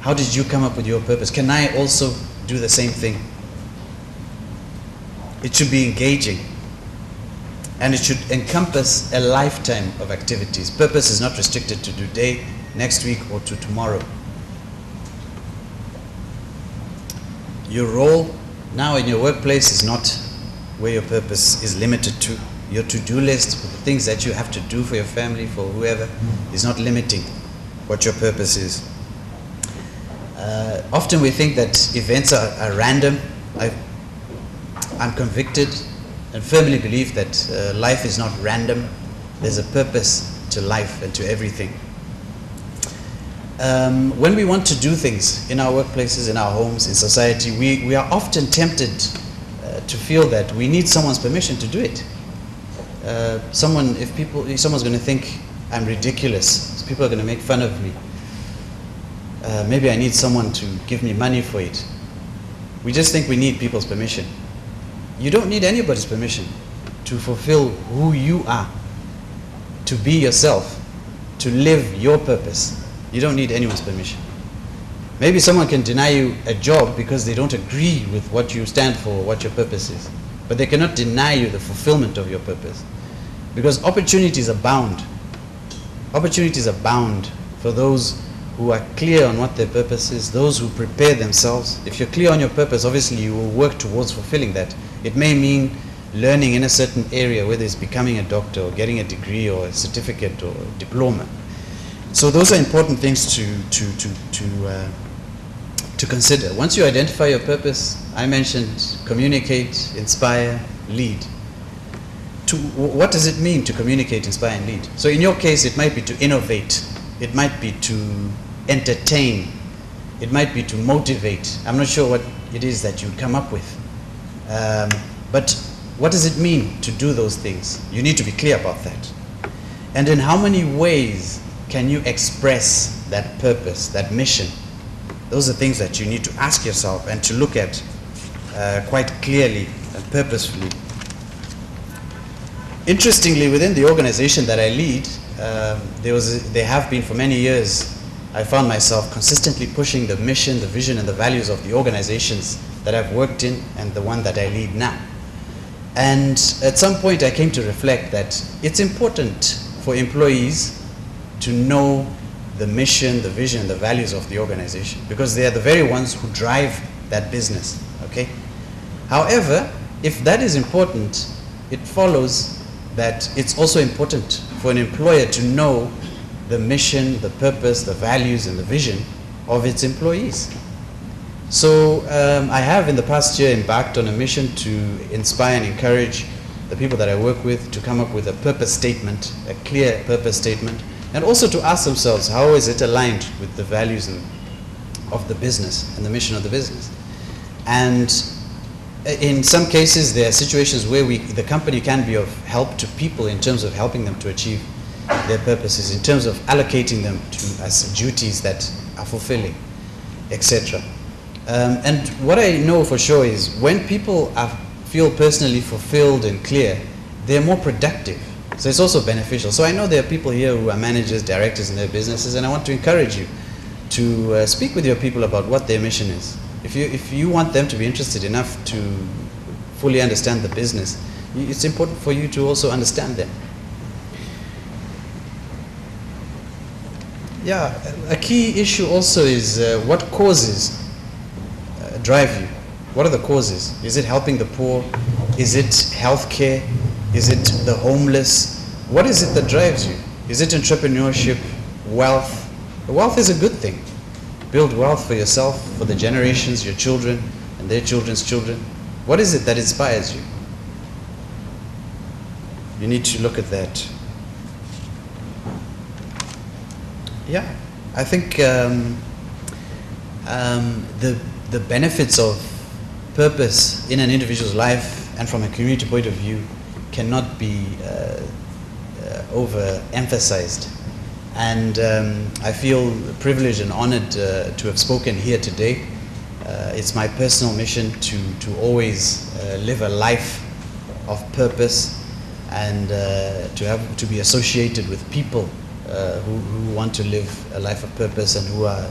How did you come up with your purpose? Can I also do the same thing? It should be engaging, and it should encompass a lifetime of activities. Purpose is not restricted to today, next week, or to tomorrow. Your role now in your workplace is not where your purpose is limited to. Your to-do list, the things that you have to do for your family, for whoever, is not limiting what your purpose is. Often we think that events are random. I'm convicted and firmly believe that life is not random. There's a purpose to life and to everything. When we want to do things in our workplaces, in our homes, in society, we are often tempted to feel that we need someone's permission to do it. Someone's going to think I'm ridiculous. People are going to make fun of me. Maybe I need someone to give me money for it. We just think we need people's permission. You don't need anybody's permission to fulfill who you are, to be yourself, to live your purpose. You don't need anyone's permission. Maybe someone can deny you a job because they don't agree with what you stand for, what your purpose is. But they cannot deny you the fulfillment of your purpose. Because opportunities abound. Opportunities abound for those who are clear on what their purpose is, those who prepare themselves. If you're clear on your purpose, obviously you will work towards fulfilling that. It may mean learning in a certain area, whether it's becoming a doctor or getting a degree or a certificate or a diploma. So those are important things to consider. Once you identify your purpose, I mentioned communicate, inspire, lead. What does it mean to communicate, inspire, and lead? So in your case, it might be to innovate. It might be to entertain. It might be to motivate. I'm not sure what it is that you come up with. But what does it mean to do those things? You need to be clear about that. And in how many ways can you express that purpose, that mission? Those are things that you need to ask yourself and to look at quite clearly and purposefully. Interestingly, within the organization that I lead, there have been for many years, I found myself consistently pushing the mission, the vision, and the values of the organizations that I've worked in and the one that I lead now. And at some point I came to reflect that it's important for employees to know the mission, the vision, and the values of the organization, because they are the very ones who drive that business, okay? However, if that is important, it follows that it's also important for an employer to know the mission, the purpose, the values, and the vision of its employees. So I have in the past year embarked on a mission to inspire and encourage the people that I work with to come up with a purpose statement, a clear purpose statement, and also to ask themselves, how is it aligned with the values of the business and the mission of the business? And in some cases, there are situations where the company can be of help to people in terms of helping them to achieve their purposes, in terms of allocating them as duties that are fulfilling, etc. And what I know for sure is when people feel personally fulfilled and clear, they're more productive. So it's also beneficial. So I know there are people here who are managers, directors in their businesses, and I want to encourage you to speak with your people about what their mission is. If you want them to be interested enough to fully understand the business, it's important for you to also understand them. Yeah, a key issue also is what causes drive you? What are the causes? Is it helping the poor? Is it healthcare? Is it the homeless? What is it that drives you? Is it entrepreneurship, wealth? Wealth is a good thing. Build wealth for yourself, for the generations, your children, and their children's children. What is it that inspires you? You need to look at that. Yeah, I think the benefits of purpose in an individual's life and from a community point of view cannot be overemphasized. And I feel privileged and honored to have spoken here today. It's my personal mission to always live a life of purpose and to be associated with people who want to live a life of purpose and who are